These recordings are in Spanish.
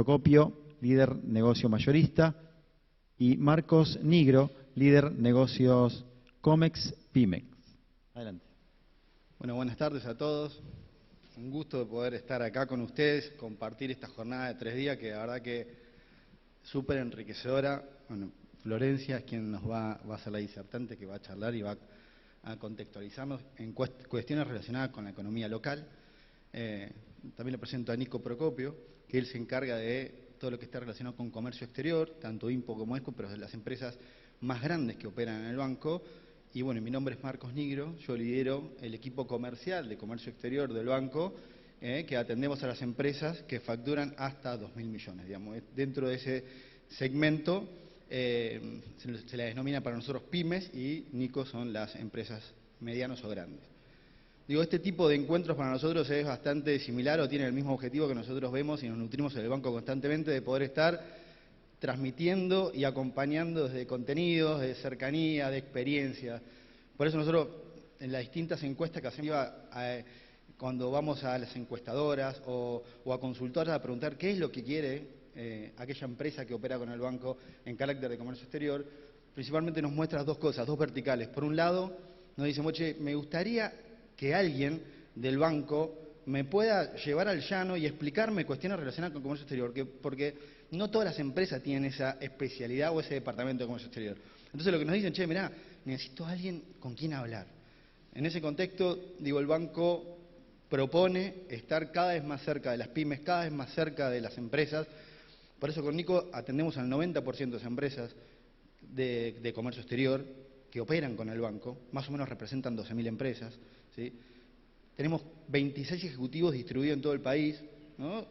Procopio, líder negocio mayorista, y Marcos Nigro, líder negocios Comex Pymex. Adelante. Bueno, buenas tardes a todos. Un gusto de poder estar acá con ustedes, compartir esta jornada de 3 días que la verdad que súper enriquecedora. Bueno, Florencia es quien nos va a ser la disertante, que va a charlar y va a contextualizarnos en cuestiones relacionadas con la economía local. También le presento a Nico Procopio, que él se encarga de todo lo que está relacionado con comercio exterior, tanto IMPO como ESCO, pero de las empresas más grandes que operan en el banco. Y bueno, mi nombre es Marcos Nigro, yo lidero el equipo comercial de comercio exterior del banco, que atendemos a las empresas que facturan hasta 2.000 millones, digamos. Dentro de ese segmento se la denomina para nosotros pymes y Nico son las empresas medianas o grandes. Digo, este tipo de encuentros para nosotros es bastante similar o tiene el mismo objetivo que nosotros vemos y nos nutrimos en el banco constantemente, de poder estar transmitiendo y acompañando desde contenidos, de cercanía, de experiencia. Por eso nosotros, en las distintas encuestas que hacemos, cuando vamos a las encuestadoras o a consultoras a preguntar qué es lo que quiere aquella empresa que opera con el banco en carácter de comercio exterior, principalmente nos muestra dos cosas, dos verticales. Por un lado, nos dicen, oye, me gustaría que alguien del banco me pueda llevar al llano y explicarme cuestiones relacionadas con comercio exterior, porque no todas las empresas tienen esa especialidad o ese departamento de comercio exterior. Entonces lo que nos dicen, che, mirá, necesito a alguien con quien hablar. En ese contexto, digo, el banco propone estar cada vez más cerca de las pymes, cada vez más cerca de las empresas. Por eso con Nico atendemos al 90% de las empresas de comercio exterior que operan con el banco, más o menos representan 12.000 empresas, ¿sí? Tenemos 26 ejecutivos distribuidos en todo el país, ¿no?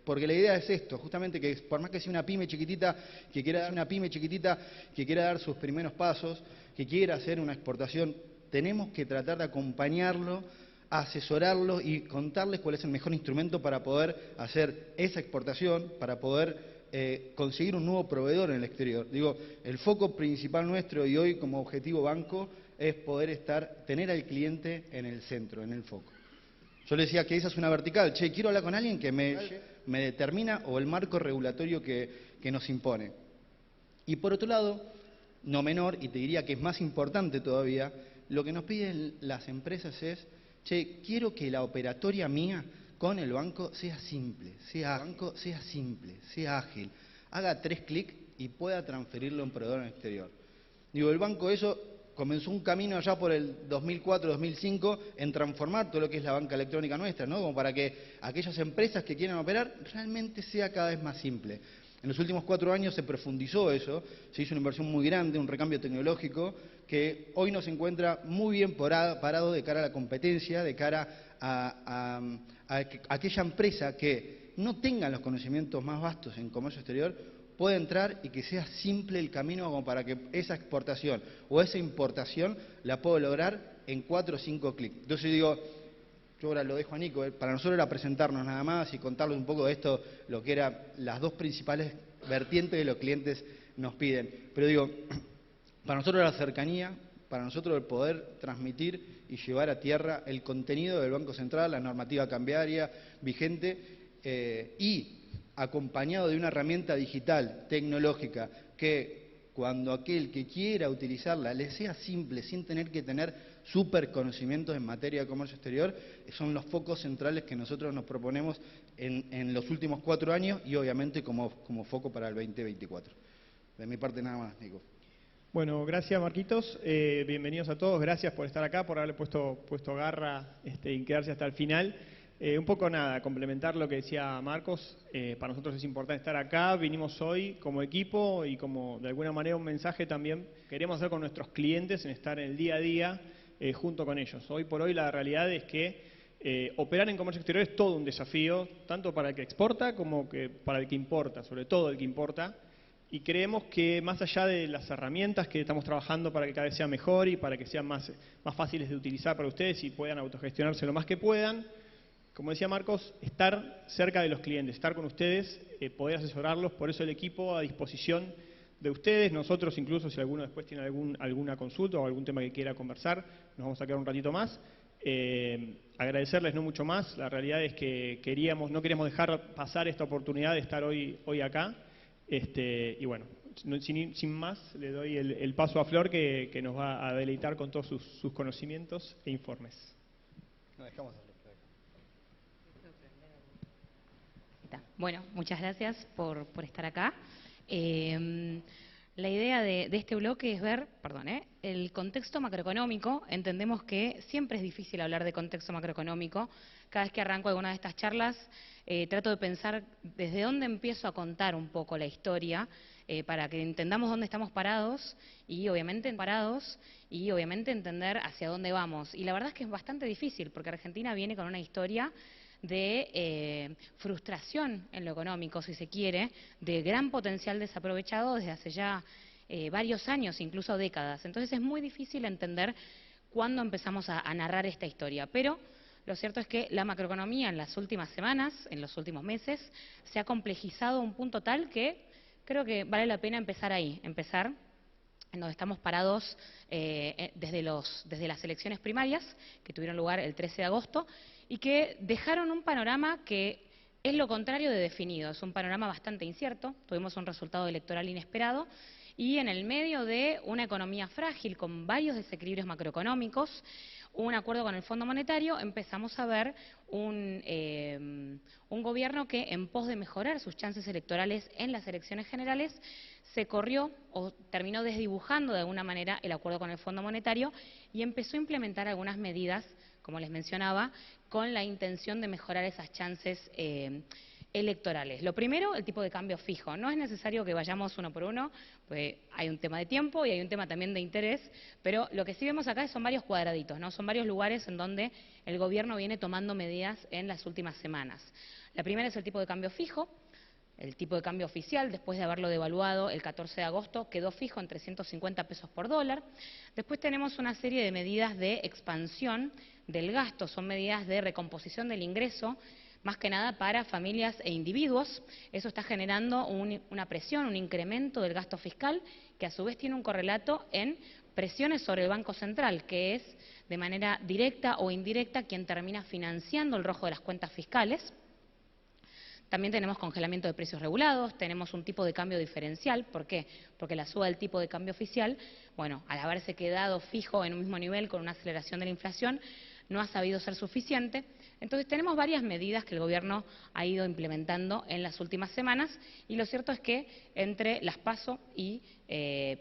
Porque la idea es esto, justamente que por más que sea una pyme chiquitita, que quiera dar sus primeros pasos, que quiera hacer una exportación, tenemos que tratar de acompañarlo, asesorarlo y contarles cuál es el mejor instrumento para poder hacer esa exportación, para poder conseguir un nuevo proveedor en el exterior. Digo, el foco principal nuestro y hoy como objetivo banco es poder tener al cliente en el centro, en el foco. Yo le decía que esa es una vertical, che, quiero hablar con alguien que me determina o el marco regulatorio que nos impone. Y por otro lado, no menor, y te diría que es más importante todavía, lo que nos piden las empresas es, che, quiero que la operatoria mía con el banco sea simple, sea ágil, haga 3 clics y pueda transferirlo a un proveedor en el exterior. Digo, el banco eso comenzó un camino allá por el 2004-2005 en transformar todo lo que es la banca electrónica nuestra, ¿no? Como para que aquellas empresas que quieran operar realmente sea cada vez más simple. En los últimos 4 años se profundizó eso, se hizo una inversión muy grande, un recambio tecnológico que hoy nos encuentra muy bien parado de cara a la competencia, de cara a aquella empresa que no tenga los conocimientos más vastos en comercio exterior, puede entrar y que sea simple el camino como para que esa exportación o esa importación la pueda lograr en 4 o 5 clics. Entonces digo, yo ahora lo dejo a Nico, para nosotros era presentarnos nada más y contarles un poco de esto, lo que eran las dos principales vertientes que los clientes nos piden. Pero digo, para nosotros la cercanía, para nosotros el poder transmitir y llevar a tierra el contenido del Banco Central, la normativa cambiaria vigente y acompañado de una herramienta digital, tecnológica, que cuando aquel que quiera utilizarla le sea simple, sin tener que tener súper conocimientos en materia de comercio exterior, son los focos centrales que nosotros nos proponemos en los últimos 4 años y obviamente como foco para el 2024. De mi parte nada más, Nico. Bueno, gracias Marquitos, bienvenidos a todos, gracias por estar acá, por haberle puesto garra y quedarse hasta el final. Un poco nada, complementar lo que decía Marcos, para nosotros es importante estar acá, vinimos hoy como equipo y como de alguna manera un mensaje también queremos hacer con nuestros clientes en estar en el día a día junto con ellos. Hoy por hoy la realidad es que operar en comercio exterior es todo un desafío, tanto para el que exporta como para el que importa, sobre todo el que importa. Y creemos que más allá de las herramientas que estamos trabajando para que cada vez sea mejor y para que sean más fáciles de utilizar para ustedes y puedan autogestionarse lo más que puedan, como decía Marcos, estar cerca de los clientes, estar con ustedes, poder asesorarlos, por eso el equipo a disposición de ustedes, nosotros incluso si alguno después tiene alguna consulta o algún tema que quiera conversar, nos vamos a quedar un ratito más. Agradecerles no mucho más. La realidad es que no queríamos dejar pasar esta oportunidad de estar hoy acá. Y bueno, sin más, le doy el paso a Flor, que nos va a deleitar con todos sus conocimientos e informes. No, dejamos a Flor. Bueno, muchas gracias por estar acá. La idea de este bloque es ver, el contexto macroeconómico. Entendemos que siempre es difícil hablar de contexto macroeconómico. Cada vez que arranco alguna de estas charlas, trato de pensar desde dónde empiezo a contar un poco la historia, para que entendamos dónde estamos parados y obviamente entender hacia dónde vamos. Y la verdad es que es bastante difícil, porque Argentina viene con una historia de frustración en lo económico, si se quiere, de gran potencial desaprovechado desde hace ya varios años, incluso décadas. Entonces es muy difícil entender cuándo empezamos a narrar esta historia. Pero lo cierto es que la macroeconomía en las últimas semanas, en los últimos meses, se ha complejizado a un punto tal que creo que vale la pena empezar ahí, empezar en donde estamos parados desde las elecciones primarias, que tuvieron lugar el 13 de agosto, y que dejaron un panorama que es lo contrario de definido. Es un panorama bastante incierto. Tuvimos un resultado electoral inesperado y en el medio de una economía frágil con varios desequilibrios macroeconómicos, un acuerdo con el Fondo Monetario, empezamos a ver un gobierno que, en pos de mejorar sus chances electorales en las elecciones generales, se corrió o terminó desdibujando de alguna manera el acuerdo con el Fondo Monetario y empezó a implementar algunas medidas, como les mencionaba, con la intención de mejorar esas chances electorales. Lo primero, el tipo de cambio fijo. No es necesario que vayamos uno por uno, pues hay un tema de tiempo y hay un tema también de interés, pero lo que sí vemos acá son varios cuadraditos, ¿no? Son varios lugares en donde el gobierno viene tomando medidas en las últimas semanas. La primera es el tipo de cambio fijo. El tipo de cambio oficial, después de haberlo devaluado el 14 de agosto, quedó fijo en 350 pesos por dólar. Después tenemos una serie de medidas de expansión del gasto, son medidas de recomposición del ingreso, más que nada para familias e individuos. Eso está generando una presión, un incremento del gasto fiscal, que a su vez tiene un correlato en presiones sobre el Banco Central, que es de manera directa o indirecta quien termina financiando el rojo de las cuentas fiscales. También tenemos congelamiento de precios regulados, tenemos un tipo de cambio diferencial. ¿Por qué? Porque la suba del tipo de cambio oficial, bueno, al haberse quedado fijo en un mismo nivel con una aceleración de la inflación, no ha sabido ser suficiente. Entonces tenemos varias medidas que el gobierno ha ido implementando en las últimas semanas y lo cierto es que entre las PASO y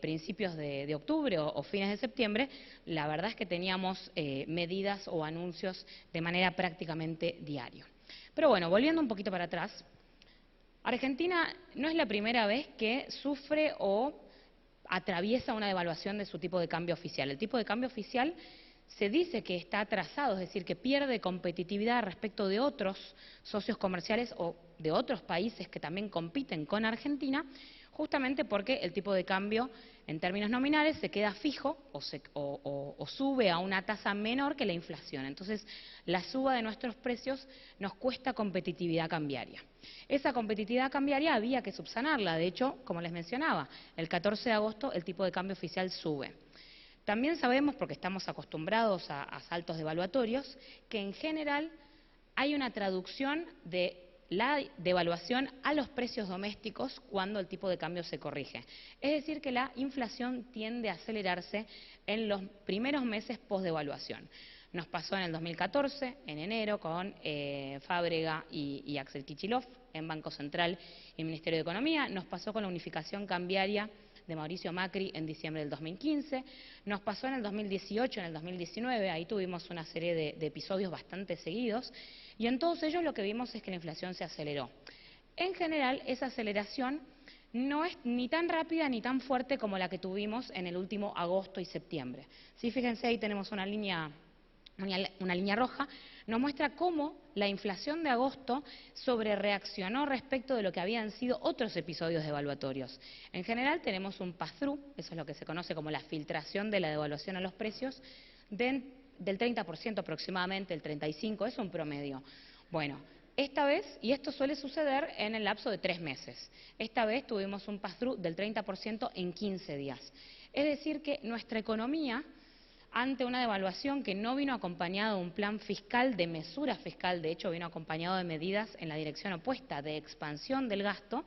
principios de octubre o fines de septiembre, la verdad es que teníamos medidas o anuncios de manera prácticamente diaria. Pero bueno, volviendo un poquito para atrás, Argentina no es la primera vez que sufre o atraviesa una devaluación de su tipo de cambio oficial. El tipo de cambio oficial se dice que está atrasado, es decir, que pierde competitividad respecto de otros socios comerciales o de otros países que también compiten con Argentina, justamente porque el tipo de cambio en términos nominales se queda fijo o sube a una tasa menor que la inflación. Entonces, la suba de nuestros precios nos cuesta competitividad cambiaria. Esa competitividad cambiaria había que subsanarla. De hecho, como les mencionaba, el 14 de agosto el tipo de cambio oficial sube. También sabemos, porque estamos acostumbrados a saltos devaluatorios, que en general hay una traducción de la devaluación a los precios domésticos cuando el tipo de cambio se corrige. Es decir, que la inflación tiende a acelerarse en los primeros meses post-devaluación. Nos pasó en el 2014, en enero, con Fábrega y Axel Kicillof en Banco Central y Ministerio de Economía. Nos pasó con la unificación cambiaria de Mauricio Macri en diciembre del 2015. Nos pasó en el 2018, en el 2019, ahí tuvimos una serie de episodios bastante seguidos. Y en todos ellos lo que vimos es que la inflación se aceleró. En general, esa aceleración no es ni tan rápida ni tan fuerte como la que tuvimos en el último agosto y septiembre. Sí, fíjense, ahí tenemos una línea roja, nos muestra cómo la inflación de agosto sobrereaccionó respecto de lo que habían sido otros episodios devaluatorios. En general tenemos un pass-through, eso es lo que se conoce como la filtración de la devaluación a los precios, del 30% aproximadamente, el 35%, es un promedio. Bueno, esta vez, y esto suele suceder en el lapso de 3 meses, esta vez tuvimos un pass-through del 30% en 15 días. Es decir que nuestra economía ante una devaluación que no vino acompañado de un plan fiscal, de mesura fiscal, de hecho vino acompañado de medidas en la dirección opuesta, de expansión del gasto,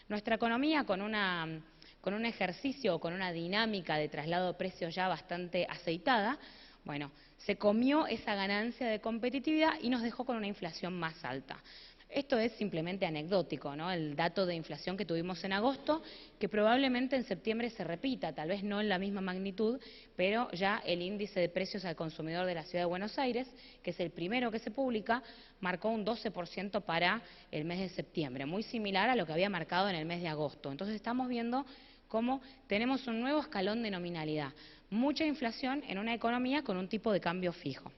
nuestra economía con un ejercicio o con una dinámica de traslado de precios ya bastante aceitada, bueno, se comió esa ganancia de competitividad y nos dejó con una inflación más alta. Esto es simplemente anecdótico, ¿no? El dato de inflación que tuvimos en agosto, que probablemente en septiembre se repita, tal vez no en la misma magnitud, pero ya el índice de precios al consumidor de la Ciudad de Buenos Aires, que es el primero que se publica, marcó un 12% para el mes de septiembre, muy similar a lo que había marcado en el mes de agosto. Entonces estamos viendo cómo tenemos un nuevo escalón de nominalidad, mucha inflación en una economía con un tipo de cambio fijo.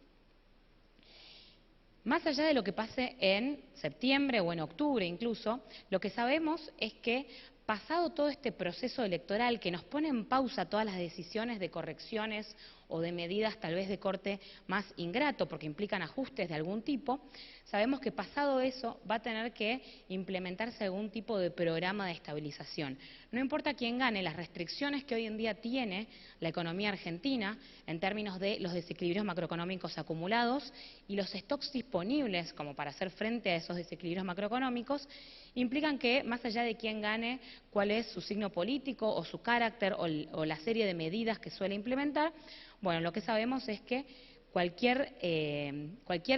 Más allá de lo que pase en septiembre o en octubre incluso, lo que sabemos es que pasado todo este proceso electoral que nos pone en pausa todas las decisiones de correcciones o de medidas tal vez de corte más ingrato porque implican ajustes de algún tipo, sabemos que pasado eso va a tener que implementarse algún tipo de programa de estabilización. No importa quién gane, las restricciones que hoy en día tiene la economía argentina en términos de los desequilibrios macroeconómicos acumulados y los stocks disponibles como para hacer frente a esos desequilibrios macroeconómicos, implican que más allá de quién gane, cuál es su signo político o su carácter o la serie de medidas que suele implementar, bueno, lo que sabemos es que cualquier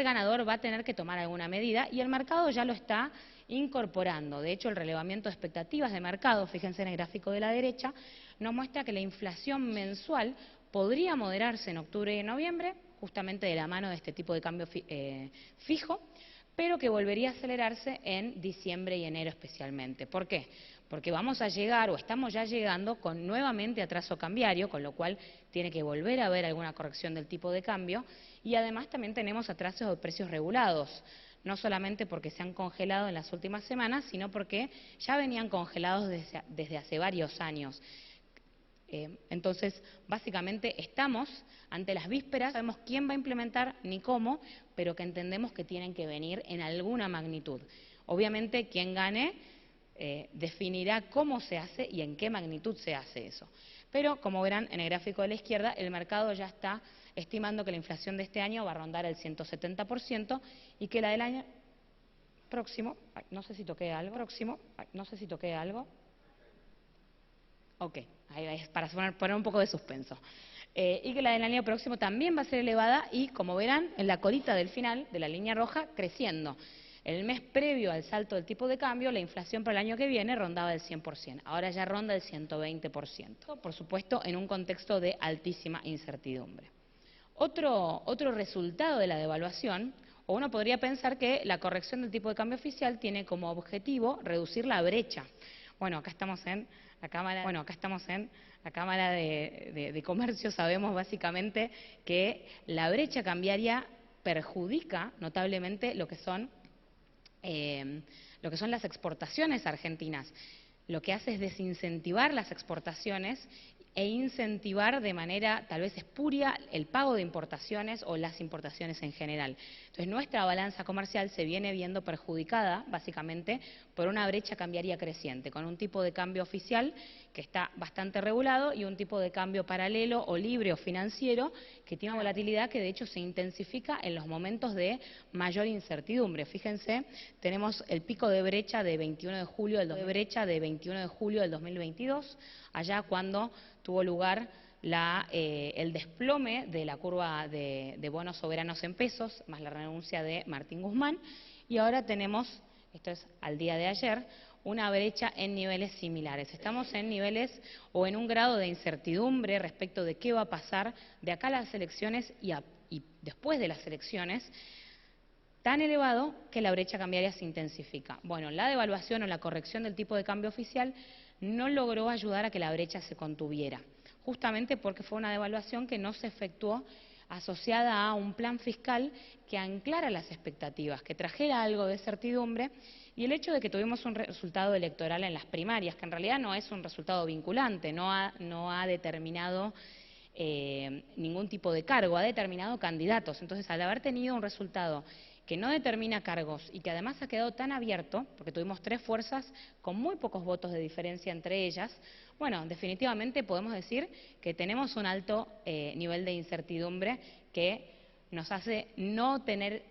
ganador va a tener que tomar alguna medida y el mercado ya lo está incorporando. De hecho, el relevamiento de expectativas de mercado, fíjense en el gráfico de la derecha, nos muestra que la inflación mensual podría moderarse en octubre y en noviembre, justamente de la mano de este tipo de cambio fijo, pero que volvería a acelerarse en diciembre y enero especialmente. ¿Por qué? Porque vamos a llegar o estamos ya llegando con nuevamente atraso cambiario, con lo cual tiene que volver a haber alguna corrección del tipo de cambio y además también tenemos atrasos de precios regulados, no solamente porque se han congelado en las últimas semanas, sino porque ya venían congelados desde hace varios años. Entonces, básicamente estamos ante las vísperas, sabemos quién va a implementar ni cómo, pero que entendemos que tienen que venir en alguna magnitud. Obviamente, quien gane definirá cómo se hace y en qué magnitud se hace eso. Pero, como verán en el gráfico de la izquierda, el mercado ya está estimando que la inflación de este año va a rondar el 170% y que la del año próximo, no sé si toqué algo, ok, ahí es para poner un poco de suspenso. Y que la del año próximo también va a ser elevada y, como verán, en la colita del final de la línea roja, creciendo. El mes previo al salto del tipo de cambio, la inflación para el año que viene rondaba el 100%, ahora ya ronda el 120%, por supuesto en un contexto de altísima incertidumbre. Otro resultado de la devaluación, o uno podría pensar que la corrección del tipo de cambio oficial tiene como objetivo reducir la brecha. Bueno, acá estamos en la Cámara de Comercio, sabemos básicamente que la brecha cambiaria perjudica notablemente lo que son las exportaciones argentinas. Lo que hace es desincentivar las exportaciones e incentivar de manera tal vez espuria el pago de importaciones o las importaciones en general. Entonces nuestra balanza comercial se viene viendo perjudicada básicamente por una brecha cambiaria creciente, con un tipo de cambio oficial que está bastante regulado y un tipo de cambio paralelo o libre o financiero que tiene una volatilidad que de hecho se intensifica en los momentos de mayor incertidumbre. Fíjense, tenemos el pico de brecha de 21 de julio del 2022, allá cuando tuvo lugar el desplome de la curva de bonos soberanos en pesos, más la renuncia de Martín Guzmán, y ahora tenemos, esto es al día de ayer, una brecha en niveles similares. Estamos en niveles o en un grado de incertidumbre respecto de qué va a pasar de acá a las elecciones y después de las elecciones, tan elevado que la brecha cambiaria se intensifica. Bueno, la devaluación o la corrección del tipo de cambio oficial no logró ayudar a que la brecha se contuviera, justamente porque fue una devaluación que no se efectuó asociada a un plan fiscal que anclara las expectativas, que trajera algo de certidumbre, y el hecho de que tuvimos un resultado electoral en las primarias, que en realidad no es un resultado vinculante, no ha determinado ningún tipo de cargo, ha determinado candidatos. Entonces, al haber tenido un resultado que no determina cargos y que además ha quedado tan abierto, porque tuvimos 3 fuerzas con muy pocos votos de diferencia entre ellas, bueno, definitivamente podemos decir que tenemos un alto nivel de incertidumbre que nos hace no tener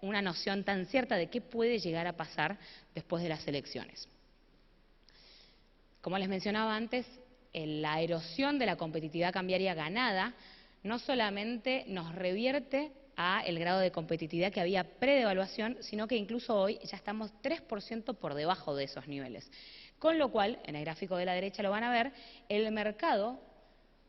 una noción tan cierta de qué puede llegar a pasar después de las elecciones. Como les mencionaba antes, la erosión de la competitividad cambiaria ganada no solamente nos revierte a el grado de competitividad que había pre-devaluación, sino que incluso hoy ya estamos 3% por debajo de esos niveles. Con lo cual, en el gráfico de la derecha lo van a ver, el mercado,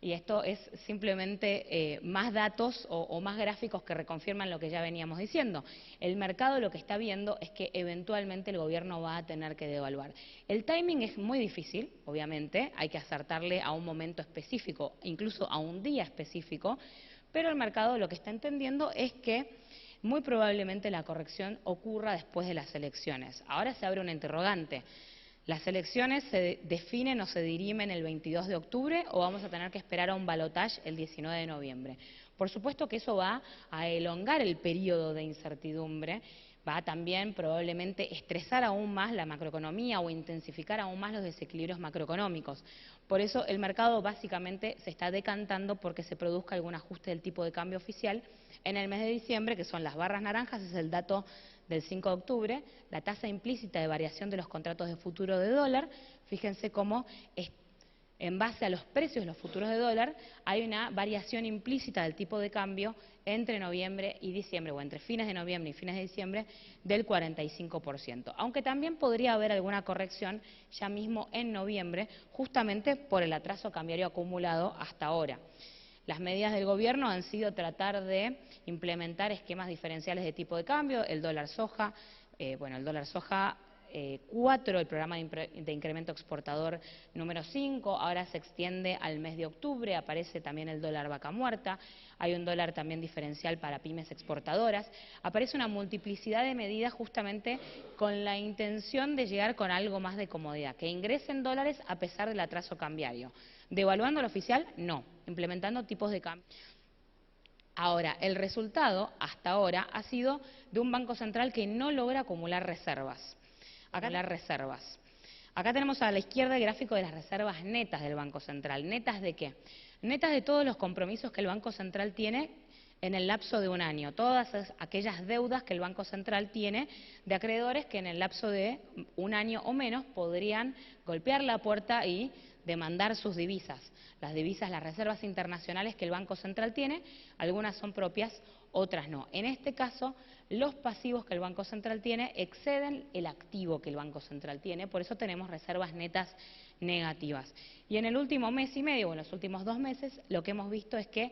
y esto es simplemente más datos o más gráficos que reconfirman lo que ya veníamos diciendo. El mercado lo que está viendo es que eventualmente el gobierno va a tener que devaluar. El timing es muy difícil, obviamente, hay que acertarle a un momento específico, incluso a un día específico, pero el mercado lo que está entendiendo es que muy probablemente la corrección ocurra después de las elecciones. Ahora se abre una interrogante. ¿Las elecciones se definen o se dirimen el 22 de octubre o vamos a tener que esperar a un balotaje el 19 de noviembre? Por supuesto que eso va a elongar el periodo de incertidumbre, va a también probablemente estresar aún más la macroeconomía o intensificar aún más los desequilibrios macroeconómicos. Por eso el mercado básicamente se está decantando porque se produzca algún ajuste del tipo de cambio oficial en el mes de diciembre, que son las barras naranjas, es el dato del 5 de octubre, la tasa implícita de variación de los contratos de futuro de dólar. Fíjense cómo en base a los precios de los futuros de dólar hay una variación implícita del tipo de cambio entre noviembre y diciembre, o entre fines de noviembre y fines de diciembre, del 45%. Aunque también podría haber alguna corrección ya mismo en noviembre, justamente por el atraso cambiario acumulado hasta ahora. Las medidas del gobierno han sido tratar de implementar esquemas diferenciales de tipo de cambio, el dólar soja, el dólar soja 4, el programa de incremento exportador número 5, ahora se extiende al mes de octubre, aparece también el dólar vaca muerta, hay un dólar también diferencial para pymes exportadoras, aparece una multiplicidad de medidas justamente con la intención de llegar con algo más de comodidad, que ingresen dólares a pesar del atraso cambiario. ¿Devaluando al oficial? No, implementando tipos de cambio. Ahora, el resultado hasta ahora ha sido de un Banco Central que no logra acumular reservas. Acá tenemos a la izquierda el gráfico de las reservas netas del Banco Central. ¿Netas de qué? Netas de todos los compromisos que el Banco Central tiene en el lapso de un año. Todas aquellas deudas que el Banco Central tiene de acreedores que en el lapso de un año o menos podrían golpear la puerta y demandar sus divisas. Las divisas, las reservas internacionales que el Banco Central tiene, algunas son propias, otras no. En este caso, los pasivos que el Banco Central tiene exceden el activo que el Banco Central tiene, por eso tenemos reservas netas negativas. Y en el último mes y medio, o en los últimos 2 meses, lo que hemos visto es que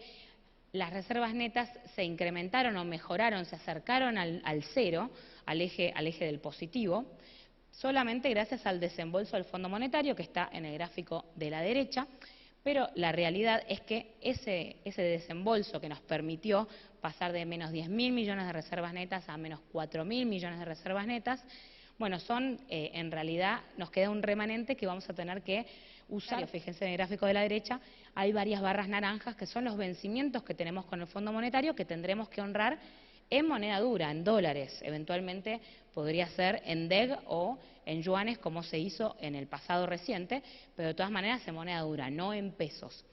las reservas netas se incrementaron o mejoraron, se acercaron al cero, al eje del positivo, solamente gracias al desembolso del Fondo Monetario, que está en el gráfico de la derecha, pero la realidad es que ese desembolso que nos permitió pasar de menos 10.000 millones de reservas netas a menos 4.000 millones de reservas netas, bueno, en realidad nos queda un remanente que vamos a tener que usar. Fíjense en el gráfico de la derecha, hay varias barras naranjas que son los vencimientos que tenemos con el Fondo Monetario que tendremos que honrar en moneda dura, en dólares, eventualmente podría ser en DEG o en yuanes como se hizo en el pasado reciente, pero de todas maneras en moneda dura, no en pesos.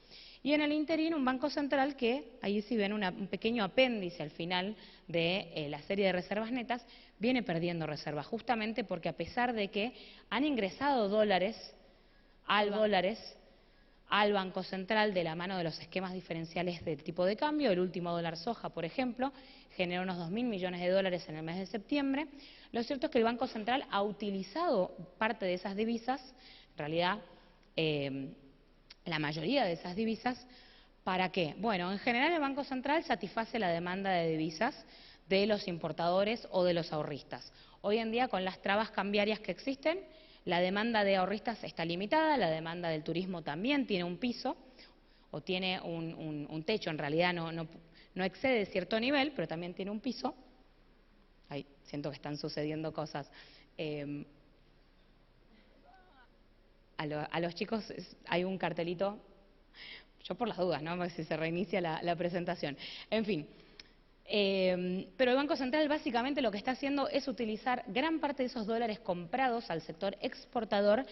Y en el interín un Banco Central que, ahí sí ven un pequeño apéndice al final de la serie de reservas netas, viene perdiendo reservas, justamente porque a pesar de que han ingresado dólares al Banco Central de la mano de los esquemas diferenciales del tipo de cambio, el último dólar soja, por ejemplo, generó unos 2.000 millones de dólares en el mes de septiembre. Lo cierto es que el Banco Central ha utilizado parte de esas divisas, en realidad la mayoría de esas divisas, ¿para qué? Bueno, en general el Banco Central satisface la demanda de divisas de los importadores o de los ahorristas. Hoy en día, con las trabas cambiarias que existen, la demanda de ahorristas está limitada, la demanda del turismo también tiene un piso, o tiene un techo, en realidad no excede cierto nivel, pero también tiene un piso. Ay, siento que están sucediendo cosas. A los chicos hay un cartelito, yo por las dudas, ¿no? Si se reinicia la presentación. En fin, Pero el Banco Central básicamente lo que está haciendo es utilizar gran parte de esos dólares comprados al sector exportador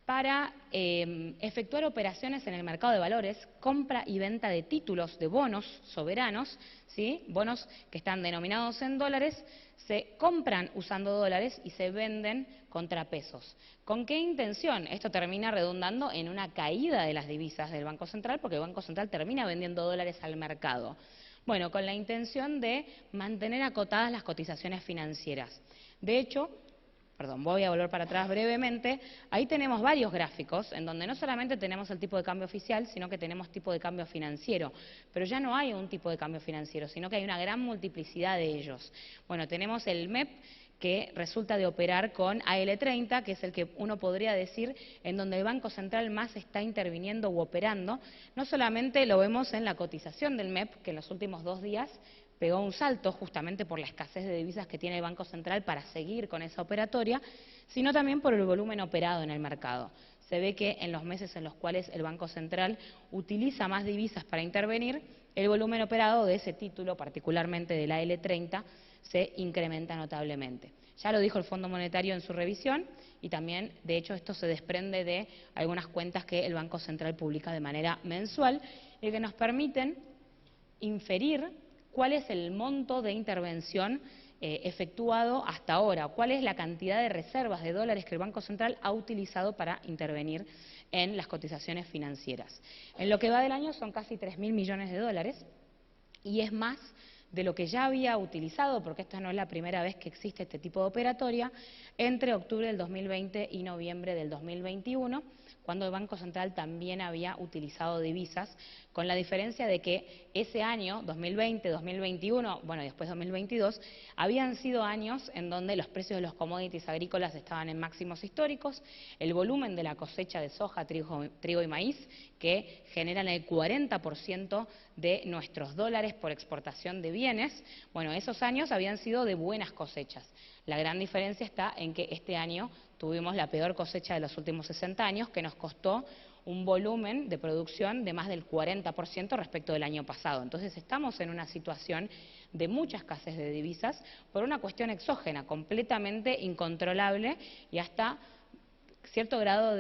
para efectuar operaciones en el mercado de valores, compra y venta de títulos, de bonos soberanos, ¿sí? Bonos que están denominados en dólares, se compran usando dólares y se venden contra pesos. ¿Con qué intención? Esto termina redundando en una caída de las divisas del Banco Central, porque el Banco Central termina vendiendo dólares al mercado. Bueno, con la intención de mantener acotadas las cotizaciones financieras. De hecho, voy a volver para atrás brevemente, ahí tenemos varios gráficos en donde no solamente tenemos el tipo de cambio oficial, sino que tenemos tipo de cambio financiero. Pero ya no hay un tipo de cambio financiero, sino que hay una gran multiplicidad de ellos. Bueno, tenemos el MEP, que resulta de operar con AL30, que es el que uno podría decir en donde el Banco Central más está interviniendo u operando. No solamente lo vemos en la cotización del MEP, que en los últimos 2 días pegó un salto justamente por la escasez de divisas que tiene el Banco Central para seguir con esa operatoria, sino también por el volumen operado en el mercado. Se ve que en los meses en los cuales el Banco Central utiliza más divisas para intervenir, el volumen operado de ese título, particularmente de la L30, se incrementa notablemente. Ya lo dijo el Fondo Monetario en su revisión y también, de hecho, esto se desprende de algunas cuentas que el Banco Central publica de manera mensual y que nos permiten inferir cuál es el monto de intervención efectuado hasta ahora, cuál es la cantidad de reservas de dólares que el Banco Central ha utilizado para intervenir en las cotizaciones financieras. En lo que va del año son casi 3.000 millones de dólares y es más de lo que ya había utilizado, porque esta no es la primera vez que existe este tipo de operatoria, entre octubre del 2020 y noviembre del 2021, cuando el Banco Central también había utilizado divisas, con la diferencia de que ese año, 2020, 2021, bueno, y después 2022, habían sido años en donde los precios de los commodities agrícolas estaban en máximos históricos, el volumen de la cosecha de soja, trigo y maíz, que generan el 40% de nuestros dólares por exportación de bienes, bueno, esos años habían sido de buenas cosechas. La gran diferencia está en que este año tuvimos la peor cosecha de los últimos 60 años, que nos costó un volumen de producción de más del 40% respecto del año pasado. Entonces estamos en una situación de mucha escasez de divisas por una cuestión exógena, completamente incontrolable y hasta cierto grado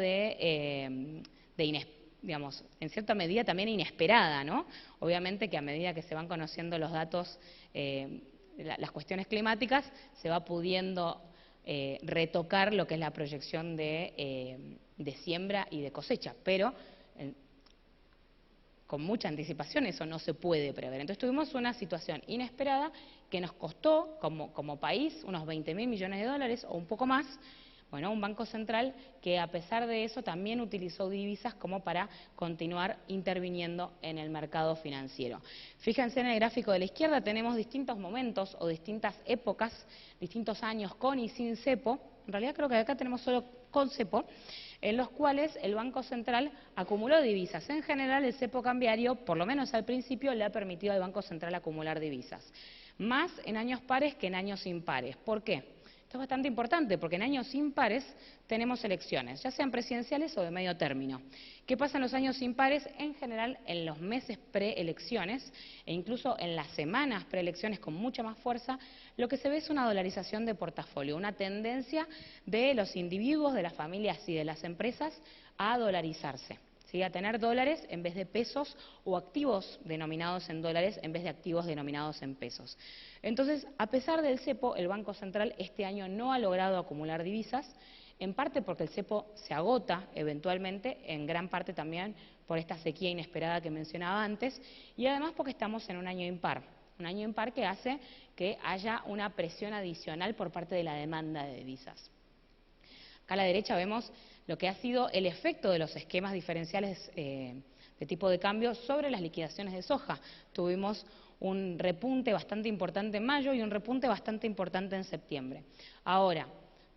digamos, en cierta medida también inesperada, ¿no? Obviamente que a medida que se van conociendo los datos, las cuestiones climáticas, se va pudiendo retocar lo que es la proyección de siembra y de cosecha, pero con mucha anticipación eso no se puede prever. Entonces tuvimos una situación inesperada que nos costó como país unos 20.000 millones de dólares o un poco más. Bueno, un Banco Central que a pesar de eso también utilizó divisas como para continuar interviniendo en el mercado financiero. Fíjense en el gráfico de la izquierda, tenemos distintos momentos o distintas épocas, distintos años con y sin cepo. En realidad creo que acá tenemos solo con cepo, en los cuales el Banco Central acumuló divisas. En general el cepo cambiario, por lo menos al principio, le ha permitido al Banco Central acumular divisas. Más en años pares que en años impares. ¿Por qué? Esto es bastante importante porque en años impares tenemos elecciones, ya sean presidenciales o de medio término. ¿Qué pasa en los años impares? En general, en los meses preelecciones e incluso en las semanas preelecciones con mucha más fuerza, lo que se ve es una dolarización de portafolio, una tendencia de los individuos, de las familias y de las empresas a dolarizarse. ¿Sí? A tener dólares en vez de pesos o activos denominados en dólares en vez de activos denominados en pesos. Entonces, a pesar del cepo, el Banco Central este año no ha logrado acumular divisas, en parte porque el cepo se agota eventualmente, en gran parte también por esta sequía inesperada que mencionaba antes, y además porque estamos en un año impar que hace que haya una presión adicional por parte de la demanda de divisas. Acá a la derecha vemos lo que ha sido el efecto de los esquemas diferenciales de tipo de cambio sobre las liquidaciones de soja. Tuvimos un repunte bastante importante en mayo y un repunte bastante importante en septiembre. Ahora,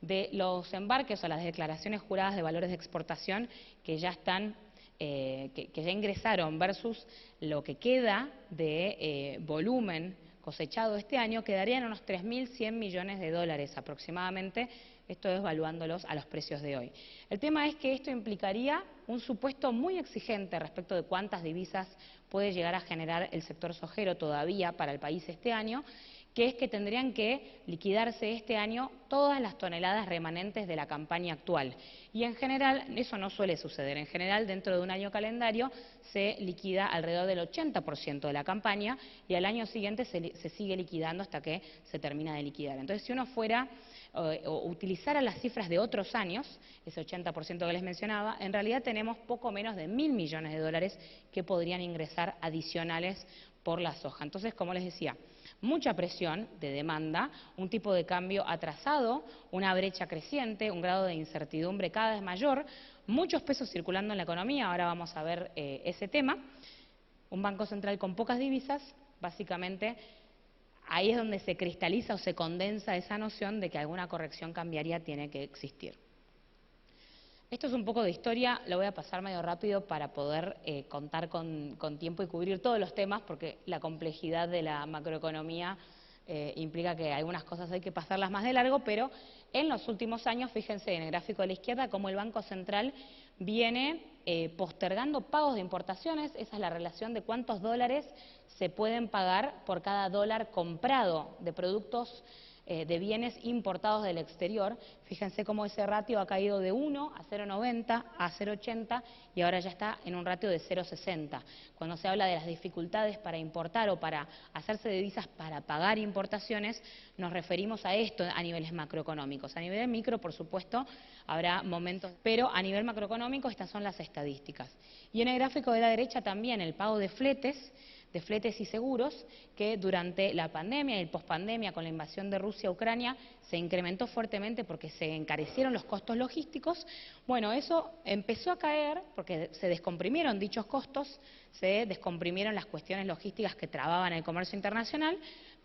de los embarques o las declaraciones juradas de valores de exportación que ya están, que ya ingresaron versus lo que queda de volumen cosechado este año, quedarían unos 3.100 millones de dólares aproximadamente esto es valuándolos a los precios de hoy. El tema es que esto implicaría un supuesto muy exigente respecto de cuántas divisas puede llegar a generar el sector sojero todavía para el país este año, que es que tendrían que liquidarse este año todas las toneladas remanentes de la campaña actual. Y en general, eso no suele suceder. En general, dentro de un año calendario, se liquida alrededor del 80% de la campaña y al año siguiente se sigue liquidando hasta que se termina de liquidar. Entonces, si uno fuera o utilizara las cifras de otros años, ese 80% que les mencionaba, en realidad tenemos poco menos de 1.000 millones de dólares que podrían ingresar adicionales por la soja. Entonces, como les decía, mucha presión de demanda, un tipo de cambio atrasado, una brecha creciente, un grado de incertidumbre cada vez mayor, muchos pesos circulando en la economía, ahora vamos a ver ese tema, un banco central con pocas divisas, básicamente ahí es donde se cristaliza o se condensa esa noción de que alguna corrección cambiaria tiene que existir. Esto es un poco de historia, lo voy a pasar medio rápido para poder contar con tiempo y cubrir todos los temas, porque la complejidad de la macroeconomía implica que algunas cosas hay que pasarlas más de largo, pero en los últimos años, fíjense en el gráfico de la izquierda, cómo el Banco Central viene postergando pagos de importaciones, esa es la relación de cuántos dólares se pueden pagar por cada dólar comprado de productos de bienes importados del exterior. Fíjense cómo ese ratio ha caído de 1 a 0,90 a 0,80 y ahora ya está en un ratio de 0,60. Cuando se habla de las dificultades para importar o para hacerse de divisas para pagar importaciones, nos referimos a esto a niveles macroeconómicos. A nivel micro, por supuesto, habrá momentos, pero a nivel macroeconómico estas son las estadísticas. Y en el gráfico de la derecha también el pago de fletes y seguros, que durante la pandemia y el pospandemia con la invasión de Rusia a Ucrania se incrementó fuertemente porque se encarecieron los costos logísticos. Bueno, eso empezó a caer porque se descomprimieron dichos costos, se descomprimieron las cuestiones logísticas que trababan el comercio internacional,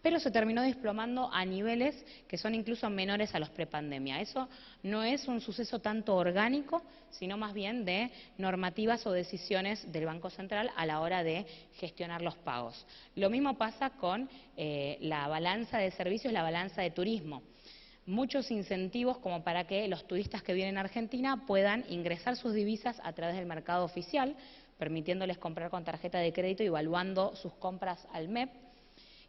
pero se terminó desplomando a niveles que son incluso menores a los prepandemia. Eso no es un suceso tanto orgánico, sino más bien de normativas o decisiones del Banco Central a la hora de gestionar los pagos. Lo mismo pasa con la balanza de servicios, la balanza de turismo. Muchos incentivos como para que los turistas que vienen a Argentina puedan ingresar sus divisas a través del mercado oficial, permitiéndoles comprar con tarjeta de crédito y evaluando sus compras al MEP.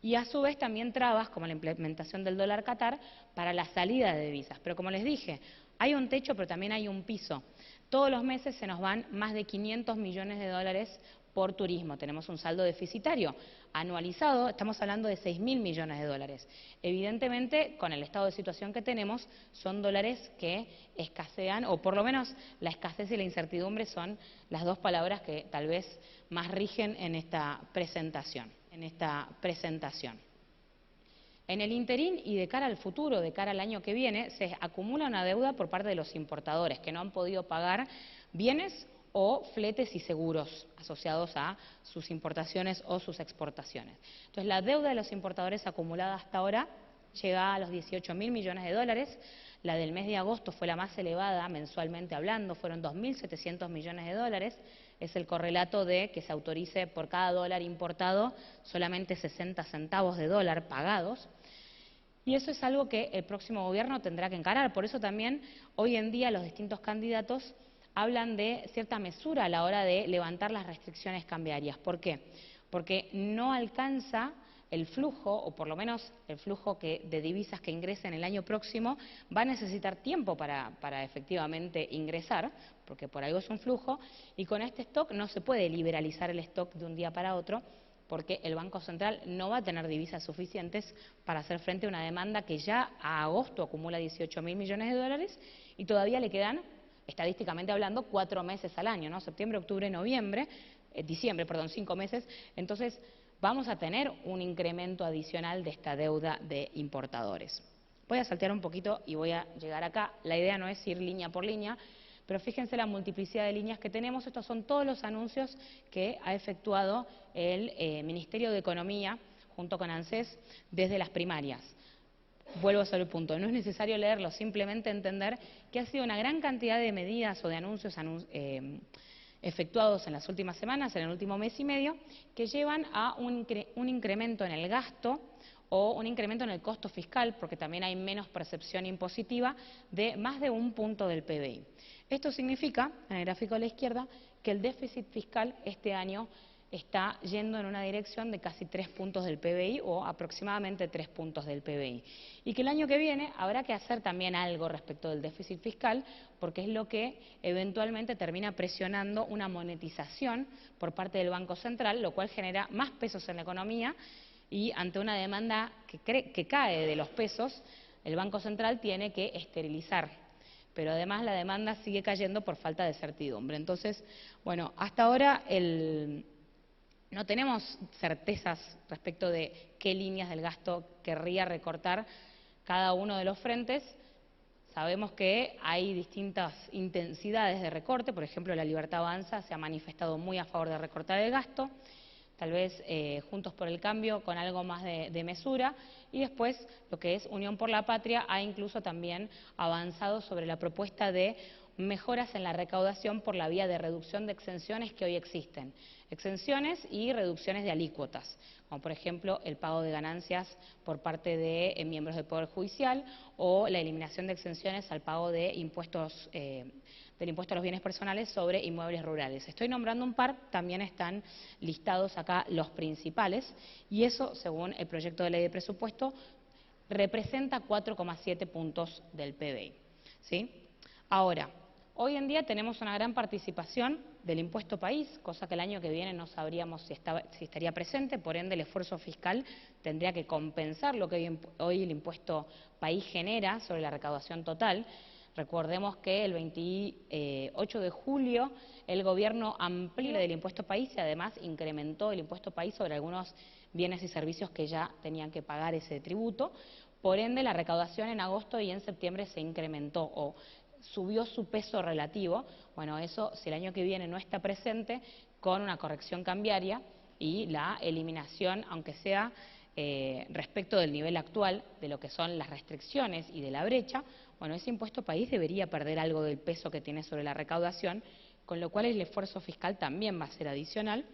Y a su vez también trabas, como la implementación del dólar Qatar, para la salida de divisas. Pero como les dije, hay un techo, pero también hay un piso. Todos los meses se nos van más de 500 millones de dólares por turismo. Tenemos un saldo deficitario anualizado, estamos hablando de 6.000 millones de dólares. Evidentemente, con el estado de situación que tenemos, son dólares que escasean, o por lo menos la escasez y la incertidumbre son las dos palabras que tal vez más rigen en esta presentación. En el interín y de cara al futuro, de cara al año que viene, se acumula una deuda por parte de los importadores que no han podido pagar bienes o fletes y seguros asociados a sus importaciones o sus exportaciones. Entonces, la deuda de los importadores acumulada hasta ahora llega a los 18.000 millones de dólares. La del mes de agosto fue la más elevada mensualmente hablando, fueron 2.700 millones de dólares. Es el correlato de que se autorice por cada dólar importado solamente 60 centavos de dólar pagados. Y eso es algo que el próximo gobierno tendrá que encarar. Por eso también hoy en día los distintos candidatos hablan de cierta mesura a la hora de levantar las restricciones cambiarias. ¿Por qué? Porque no alcanza el flujo, o por lo menos el flujo de divisas que ingresen el año próximo, va a necesitar tiempo para efectivamente ingresar, porque por algo es un flujo, y con este stock no se puede liberalizar el stock de un día para otro, porque el Banco Central no va a tener divisas suficientes para hacer frente a una demanda que ya a agosto acumula 18.000 millones de dólares y todavía le quedan, estadísticamente hablando, 4 meses al año, ¿no? Septiembre, octubre, noviembre, diciembre, 5 meses. Entonces, vamos a tener un incremento adicional de esta deuda de importadores. Voy a saltear un poquito y voy a llegar acá. La idea no es ir línea por línea, pero fíjense la multiplicidad de líneas que tenemos. Estos son todos los anuncios que ha efectuado el Ministerio de Economía junto con ANSES desde las primarias. Vuelvo sobre el punto, no es necesario leerlo, simplemente entender que ha sido una gran cantidad de medidas o de anuncios efectuados en las últimas semanas, en el último mes y medio, que llevan a un incremento en el gasto o un incremento en el costo fiscal, porque también hay menos percepción impositiva, de más de 1 punto del PBI. Esto significa, en el gráfico de la izquierda, que el déficit fiscal este año está yendo en una dirección de casi 3 puntos del PBI o aproximadamente 3 puntos del PBI. Y que el año que viene habrá que hacer también algo respecto del déficit fiscal, porque es lo que eventualmente termina presionando una monetización por parte del Banco Central, lo cual genera más pesos en la economía y ante una demanda que cae de los pesos, el Banco Central tiene que esterilizar. Pero además la demanda sigue cayendo por falta de certidumbre. Entonces, bueno, hasta ahora no tenemos certezas respecto de qué líneas del gasto querría recortar cada uno de los frentes. Sabemos que hay distintas intensidades de recorte, por ejemplo, la Libertad Avanza se ha manifestado muy a favor de recortar el gasto, tal vez Juntos por el Cambio con algo más de mesura, y después lo que es Unión por la Patria ha incluso también avanzado sobre la propuesta de mejoras en la recaudación por la vía de reducción de exenciones que hoy existen. Exenciones y reducciones de alícuotas, como por ejemplo el pago de ganancias por parte de miembros del Poder Judicial o la eliminación de exenciones al pago de impuestos, del impuesto a los bienes personales sobre inmuebles rurales. Estoy nombrando un par, también están listados acá los principales, y eso, según el proyecto de ley de presupuesto, representa 4,7 puntos del PBI. ¿Sí? Ahora, hoy en día tenemos una gran participación del impuesto país, cosa que el año que viene no sabríamos si estaría presente, por ende el esfuerzo fiscal tendría que compensar lo que hoy el impuesto país genera sobre la recaudación total. Recordemos que el 28 de julio el gobierno amplió el impuesto país y además incrementó el impuesto país sobre algunos bienes y servicios que ya tenían que pagar ese tributo. Por ende, la recaudación en agosto y en septiembre se incrementó o subió su peso relativo. Bueno, eso, si el año que viene no está presente, con una corrección cambiaria y la eliminación, aunque sea respecto del nivel actual, de lo que son las restricciones y de la brecha, bueno, ese impuesto país debería perder algo del peso que tiene sobre la recaudación, con lo cual el esfuerzo fiscal también va a ser adicional.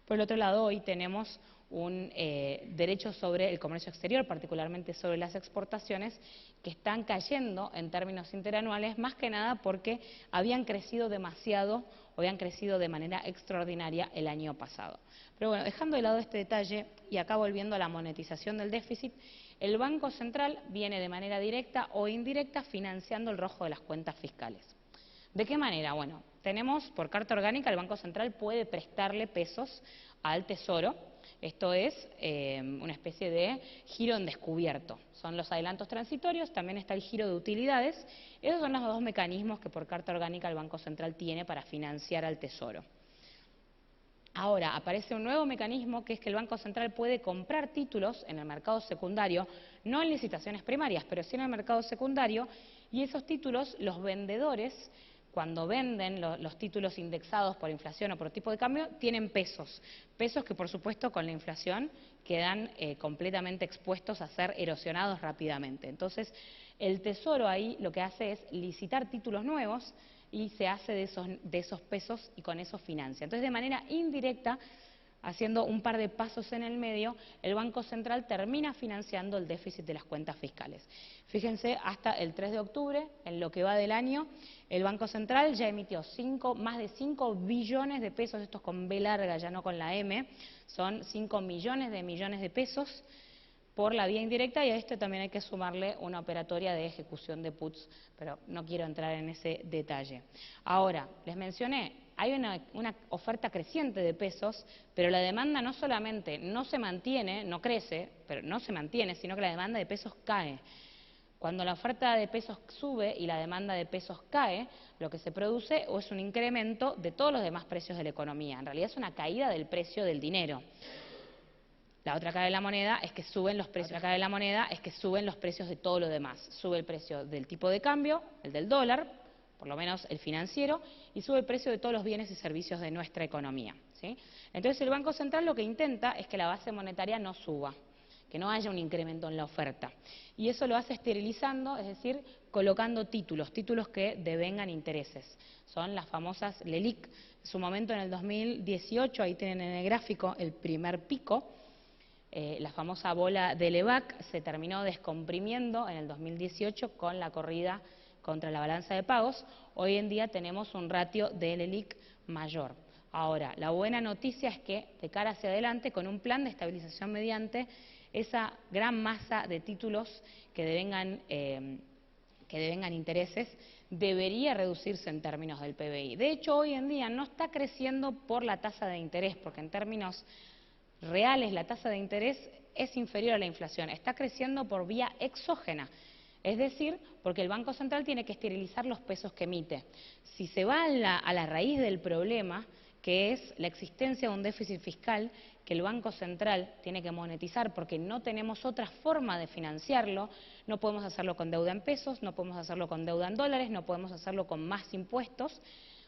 Por el otro lado, hoy tenemos un derecho sobre el comercio exterior, particularmente sobre las exportaciones, que están cayendo en términos interanuales, más que nada porque habían crecido demasiado o habían crecido de manera extraordinaria el año pasado. Pero bueno, dejando de lado este detalle y acá volviendo a la monetización del déficit, el Banco Central viene de manera directa o indirecta financiando el rojo de las cuentas fiscales. ¿De qué manera? Bueno, tenemos por carta orgánica, el Banco Central puede prestarle pesos al Tesoro. Esto es una especie de giro en descubierto. Son los adelantos transitorios, también está el giro de utilidades. Esos son los dos mecanismos que por carta orgánica el Banco Central tiene para financiar al Tesoro. Ahora, aparece un nuevo mecanismo que es que el Banco Central puede comprar títulos en el mercado secundario, no en licitaciones primarias, pero sí en el mercado secundario, y esos títulos, los vendedores, cuando venden los títulos indexados por inflación o por tipo de cambio, tienen pesos. Pesos que, por supuesto, con la inflación quedan completamente expuestos a ser erosionados rápidamente. Entonces, el Tesoro ahí lo que hace es licitar títulos nuevos y se hace de esos pesos y con eso financia. Entonces, de manera indirecta, haciendo un par de pasos en el medio, el Banco Central termina financiando el déficit de las cuentas fiscales. Fíjense, hasta el 3 de octubre, en lo que va del año, el Banco Central ya emitió más de 5 billones de pesos, estos con B larga, ya no con la M, son 5 millones de pesos por la vía indirecta, y a esto también hay que sumarle una operatoria de ejecución de puts, pero no quiero entrar en ese detalle. Ahora, les mencioné, hay una oferta creciente de pesos, pero la demanda no solamente no se mantiene, no crece, pero no se mantiene, sino que la demanda de pesos cae. Cuando la oferta de pesos sube y la demanda de pesos cae, lo que se produce es un incremento de todos los demás precios de la economía. En realidad es una caída del precio del dinero. La otra cara de la moneda es que suben los precios. La cara de la moneda es que suben los precios de todo lo demás. Sube el precio del tipo de cambio, el del dólar, por lo menos el financiero, y sube el precio de todos los bienes y servicios de nuestra economía, ¿sí? Entonces el Banco Central lo que intenta es que la base monetaria no suba, que no haya un incremento en la oferta. Y eso lo hace esterilizando, es decir, colocando títulos que devengan intereses. Son las famosas LELIQ. En su momento, en el 2018, ahí tienen en el gráfico el primer pico, la famosa bola de Levac se terminó descomprimiendo en el 2018 con la corrida contra la balanza de pagos. Hoy en día tenemos un ratio de LELIQ mayor. Ahora, la buena noticia es que de cara hacia adelante, con un plan de estabilización mediante esa gran masa de títulos que devengan intereses, debería reducirse en términos del PBI. De hecho, hoy en día no está creciendo por la tasa de interés, porque en términos reales la tasa de interés es inferior a la inflación, está creciendo por vía exógena, es decir, porque el Banco Central tiene que esterilizar los pesos que emite. Si se va a la raíz del problema, que es la existencia de un déficit fiscal que el Banco Central tiene que monetizar porque no tenemos otra forma de financiarlo, no podemos hacerlo con deuda en pesos, no podemos hacerlo con deuda en dólares, no podemos hacerlo con más impuestos.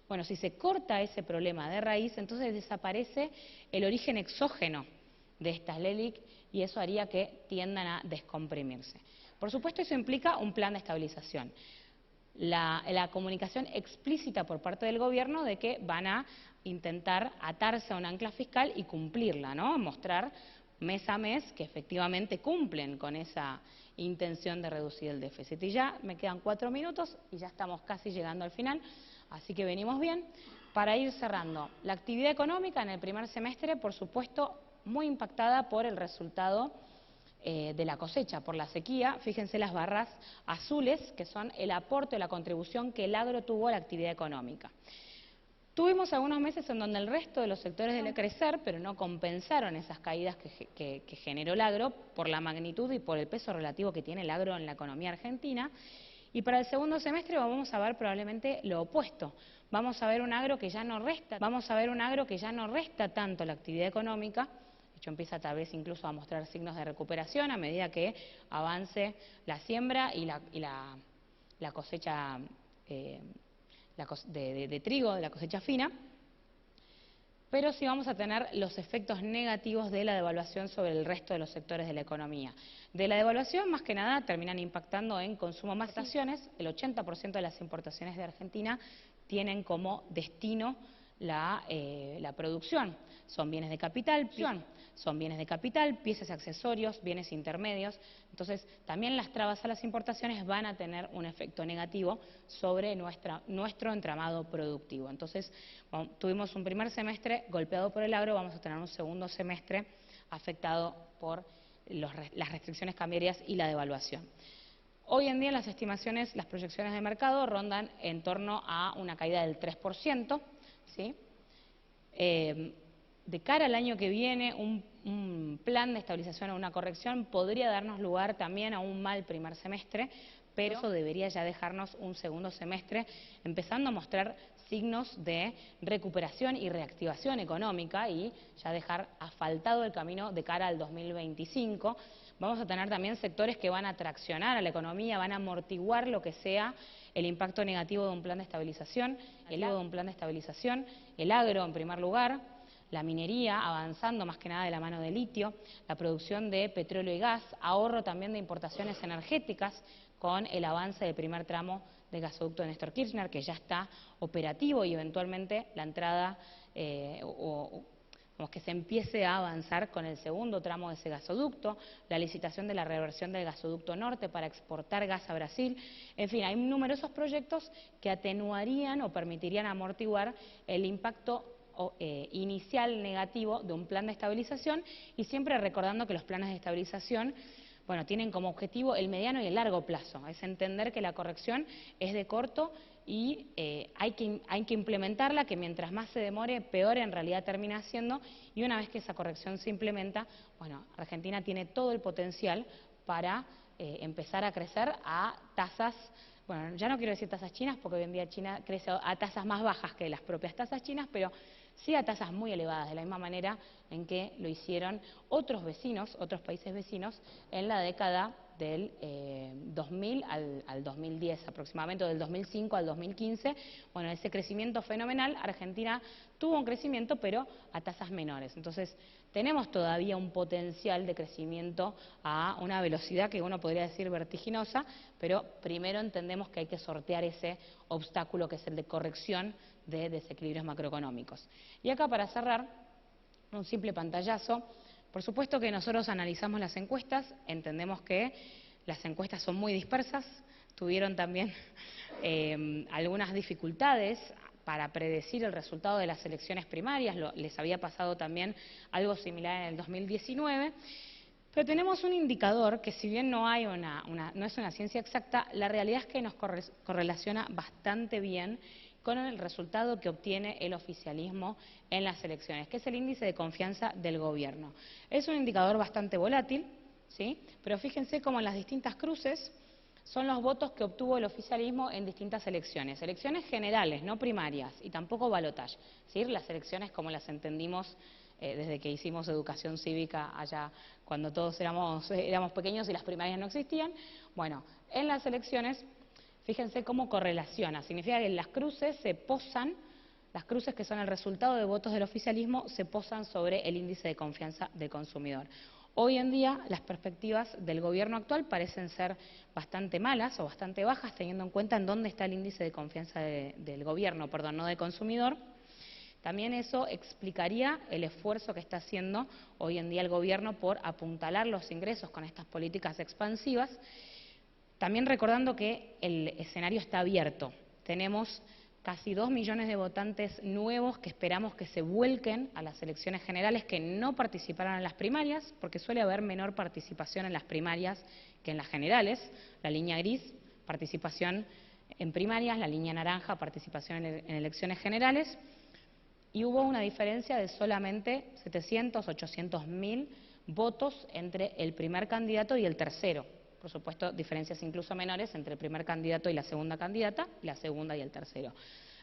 Bueno, si se corta ese problema de raíz, entonces desaparece el origen exógeno de estas LELIQ y eso haría que tiendan a descomprimirse. Por supuesto, eso implica un plan de estabilización. La comunicación explícita por parte del gobierno de que van a intentar atarse a un ancla fiscal y cumplirla, ¿no? Mostrar mes a mes que efectivamente cumplen con esa intención de reducir el déficit. Y ya me quedan 4 minutos y ya estamos casi llegando al final, así que venimos bien. Para ir cerrando, la actividad económica en el primer semestre, por supuesto, muy impactada por el resultado de la cosecha, por la sequía. Fíjense las barras azules, que son el aporte, la contribución que el agro tuvo a la actividad económica. Tuvimos algunos meses en donde el resto de los sectores deben crecer, pero no compensaron esas caídas que generó el agro por la magnitud y por el peso relativo que tiene el agro en la economía argentina. Y para el segundo semestre vamos a ver probablemente lo opuesto. Vamos a ver un agro que ya no resta tanto la actividad económica. De hecho, empieza tal vez incluso a mostrar signos de recuperación a medida que avance la siembra y la cosecha de trigo, de la cosecha fina, pero sí vamos a tener los efectos negativos de la devaluación sobre el resto de los sectores de la economía. De la devaluación, más que nada, terminan impactando en consumo más exportaciones. El 80% de las importaciones de Argentina tienen como destino la producción. Son bienes de capital, piezas y accesorios, bienes intermedios. Entonces, también las trabas a las importaciones van a tener un efecto negativo sobre nuestro entramado productivo. Entonces, tuvimos un primer semestre golpeado por el agro, vamos a tener un segundo semestre afectado por las restricciones cambiarias y la devaluación. Hoy en día las estimaciones, las proyecciones de mercado rondan en torno a una caída del 3%, ¿sí? De cara al año que viene, un plan de estabilización o una corrección podría darnos lugar también a un mal primer semestre, pero eso debería ya dejarnos un segundo semestre empezando a mostrar signos de recuperación y reactivación económica y ya dejar asfaltado el camino de cara al 2025. Vamos a tener también sectores que van a traccionar a la economía, van a amortiguar lo que sea el impacto negativo de un plan de estabilización, el agro en primer lugar, la minería avanzando más que nada de la mano de litio, la producción de petróleo y gas, ahorro también de importaciones energéticas con el avance del primer tramo del gasoducto de Néstor Kirchner, que ya está operativo y eventualmente la entrada que se empiece a avanzar con el segundo tramo de ese gasoducto, la licitación de la reversión del gasoducto norte para exportar gas a Brasil. En fin, hay numerosos proyectos que atenuarían o permitirían amortiguar el impacto inicial negativo de un plan de estabilización y siempre recordando que los planes de estabilización tienen como objetivo el mediano y el largo plazo. Es entender que la corrección es de corto y hay que implementarla, que mientras más se demore, peor en realidad termina siendo, y una vez que esa corrección se implementa, Argentina tiene todo el potencial para empezar a crecer a tasas, ya no quiero decir tasas chinas, porque hoy en día China crece a tasas más bajas que las propias tasas chinas, pero sí a tasas muy elevadas, de la misma manera en que lo hicieron otros países vecinos, en la década del 2000 al 2010 aproximadamente, o del 2005 al 2015. Ese crecimiento fenomenal, Argentina tuvo un crecimiento, pero a tasas menores. Entonces, tenemos todavía un potencial de crecimiento a una velocidad que uno podría decir vertiginosa, pero primero entendemos que hay que sortear ese obstáculo que es el de corrección de desequilibrios macroeconómicos. Y acá, para cerrar, un simple pantallazo Por supuesto que nosotros analizamos las encuestas, entendemos que las encuestas son muy dispersas, tuvieron también algunas dificultades para predecir el resultado de las elecciones primarias, les había pasado también algo similar en el 2019, pero tenemos un indicador que, si bien no es una ciencia exacta, la realidad es que nos correlaciona bastante bien con el resultado que obtiene el oficialismo en las elecciones, que es el índice de confianza del gobierno. Es un indicador bastante volátil, ¿sí? Pero fíjense cómo en las distintas cruces son los votos que obtuvo el oficialismo en distintas elecciones. Elecciones generales, no primarias, y tampoco balotaje, ¿sí? Las elecciones como las entendimos desde que hicimos educación cívica allá cuando todos éramos pequeños y las primarias no existían. Bueno, en las elecciones, fíjense cómo correlaciona. Significa que las cruces se posan, las cruces que son el resultado de votos del oficialismo, se posan sobre el índice de confianza del consumidor. Hoy en día las perspectivas del gobierno actual parecen ser bastante malas o bastante bajas, teniendo en cuenta en dónde está el índice de confianza del gobierno, perdón, no del consumidor. También eso explicaría el esfuerzo que está haciendo hoy en día el gobierno por apuntalar los ingresos con estas políticas expansivas. También recordando que el escenario está abierto. Tenemos casi 2 millones de votantes nuevos que esperamos que se vuelquen a las elecciones generales, que no participaron en las primarias, porque suele haber menor participación en las primarias que en las generales. La línea gris, participación en primarias; la línea naranja, participación en elecciones generales. Y hubo una diferencia de solamente 700, 800 mil votos entre el primer candidato y el tercero. Por supuesto, diferencias incluso menores entre el primer candidato y la segunda candidata, la segunda y el tercero.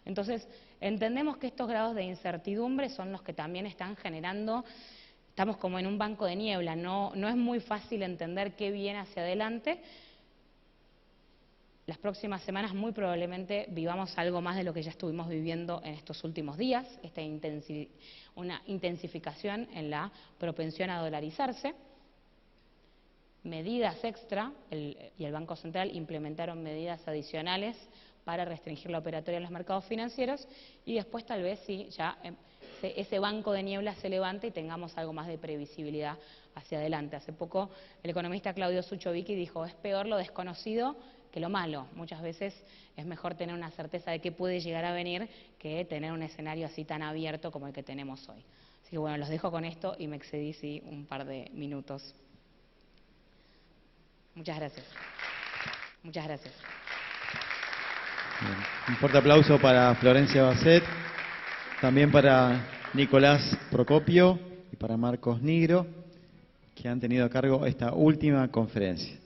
Entonces, entendemos que estos grados de incertidumbre son los que también están generando, estamos como en un banco de niebla, no es muy fácil entender qué viene hacia adelante. Las próximas semanas muy probablemente vivamos algo más de lo que ya estuvimos viviendo en estos últimos días, una intensificación en la propensión a dolarizarse. Medidas extra, y el Banco Central implementaron medidas adicionales para restringir la operatoria en los mercados financieros, y después tal vez sí ya ese banco de niebla se levante y tengamos algo más de previsibilidad hacia adelante. Hace poco el economista Claudio Suchovicki dijo: es peor lo desconocido que lo malo. Muchas veces es mejor tener una certeza de qué puede llegar a venir que tener un escenario así tan abierto como el que tenemos hoy. Así que bueno, los dejo con esto y me excedí sí un par de minutos. Muchas gracias. Muchas gracias. Bien. Un fuerte aplauso para Florencia Basset, también para Nicolás Procopio y para Marcos Nigro, que han tenido a cargo esta última conferencia.